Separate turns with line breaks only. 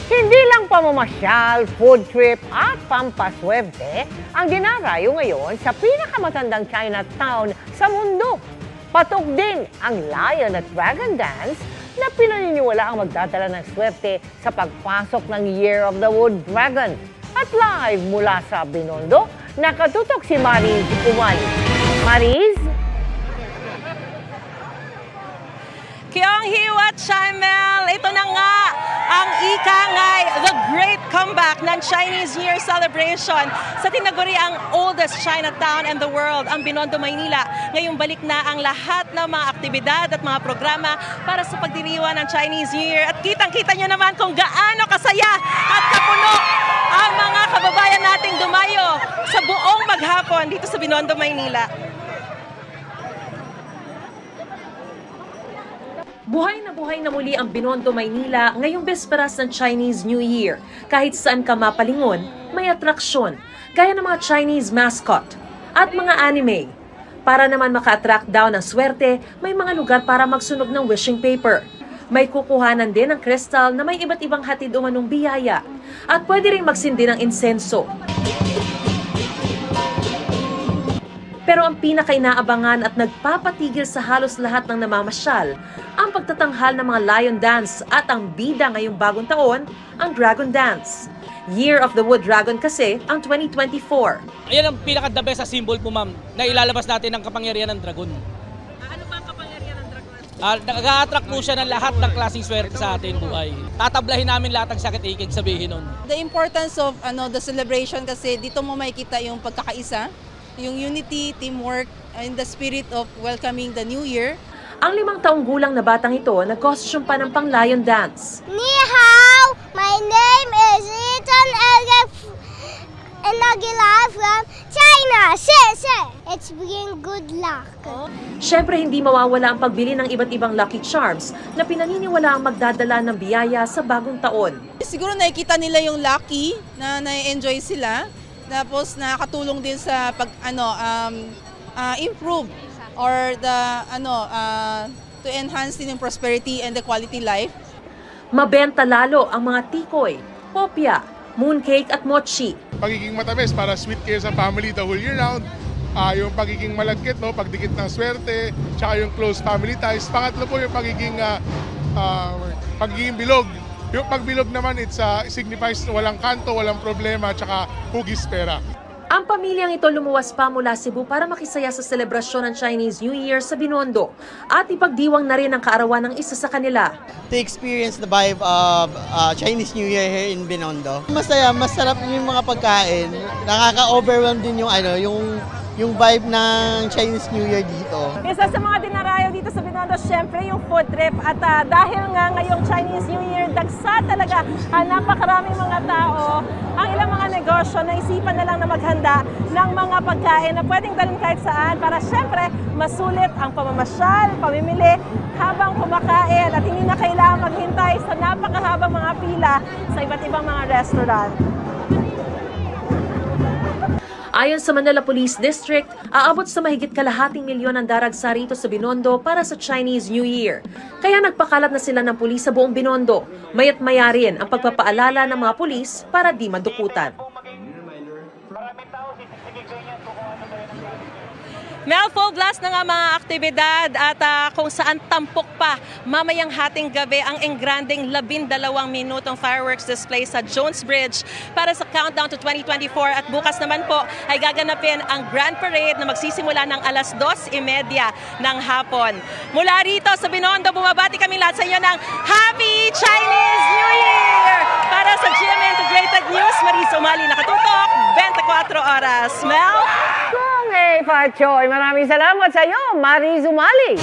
Hindi lang pamamasyal, food trip at pampaswerte ang dinarayo ngayon sa pinakamatandang Chinatown sa mundo. Patok din ang Lion at Dragon Dance na pinaniniwala ang magdadala ng swerte sa pagpasok ng Year of the Wood Dragon. At live mula sa Binondo, nakatutok si Mariz Umali. Mariz?
Kyong Hiwat Chimel, ito na nga ang ikangay, the great comeback ng Chinese New Year celebration sa tinaguri ang oldest Chinatown in the world, ang Binondo, Maynila. Ngayong balik na ang lahat ng mga aktibidad at mga programa para sa pagdiriwang ng Chinese New Year. At kitang-kita nyo naman kung gaano kasaya at kapuno ang mga kababayan nating dumayo sa buong maghapon dito sa Binondo, Maynila. Buhay na muli ang Binondo, Maynila ngayong besperas ng Chinese New Year. Kahit saan ka mapalingon, may atraksyon, gaya ng mga Chinese mascot at mga anime. Para naman maka-attract daw ng swerte, may mga lugar para magsunog ng wishing paper. May kukuhanan din ng kristal na may iba't ibang hatid umanong biyaya. At pwede rin magsindi ng insenso. Pero ang pinaka-inaabangan at nagpapatigil sa halos lahat ng namamasyal, ang pagtatanghal ng mga Lion Dance at ang bida ngayong bagong taon, ang Dragon Dance. Year of the Wood Dragon kasi ang 2024.
Ayan ang pinaka-the best sa symbol po, ma'am, na ilalabas natin ang kapangyarihan ng dragon.
Ano ba ang kapangyarihan ng dragon?
Nag-a-attract po siya ng lahat ng klaseng swerte sa ating buhay. Tatablahin namin lahat ng sakit ikig, sabihin nun.
The importance of the celebration kasi dito mo makikita yung pagkakaisa, yung unity, teamwork, and the spirit of welcoming the new year.
Ang 5 taong gulang na batang ito, nag-costume pa ng pang-Lion Dance.
Ni hao, my name is Ethan Nagila from China. It's bringing good luck.
Siyempre, hindi mawawala ang pagbili ng iba't ibang Lucky Charms na pinaniniwala ang magdadala ng biyaya sa bagong taon.
Siguro nakikita nila yung lucky na na-enjoy sila. Tapos nakakatulong din sa pag improve or to enhance din yung prosperity and the quality life.
Mabenta lalo ang mga tikoy, popya, mooncake at mochi.
Pagiging matamis para sweet kayo sa family the whole year round. Yung pagiging malagkit, pagdikit ng swerte, tsaka yung close family ties. Pangatlo po yung pagiging bilog. Yung pagbilog naman, it signifies walang kanto, walang problema, tsaka hugis pera.
Ang pamilyang ito lumuwas pa mula Cebu para makisaya sa selebrasyon ng Chinese New Year sa Binondo at ipagdiwang na rin ang kaarawan ng isa sa kanila.
To experience the vibe of Chinese New Year here in Binondo. Masaya, masarap yung mga pagkain. Nakaka-overwhelm din yung vibe ng Chinese New Year dito.
Isa sa mga dinarayo dito sa Binondo, syempre yung food trip. At dahil nga ngayong Chinese New Year, dagsa talaga napakaraming mga tao. Ang ilang mga negosyo, naisipan na lang na maghanda ng mga pagkain na pwedeng dalhin kahit saan para syempre masulit ang pamamasyal, pamimili habang kumakain at hindi na kailangan maghintay sa napakahabang mga pila sa iba't ibang mga restaurant. Ayon sa Manila Police District, aabot sa mahigit kalahating milyon ang daragsa rito sa Binondo para sa Chinese New Year. Kaya nagpakalat na sila ng pulis sa buong Binondo. Maya't maya rin ang pagpapaalala ng mga pulis para di madukutan. Mel, full blast na nga mga aktibidad at kung saan tampok pa mamayang hating gabi ang engranding 12 minutong fireworks display sa Jones Bridge para sa countdown to 2024 at bukas naman po ay gaganapin ang Grand Parade na magsisimula ng alas 2:30 ng hapon. Mula rito sa Binondo, bumabati kami lahat sa inyo ng Happy Chinese New Year! Para sa GMA Integrated News, Mariz Umali nakatutok, 24 oras. Mel?
Kung Pachoy, maraming salamat sa iyo, Mariz Umali.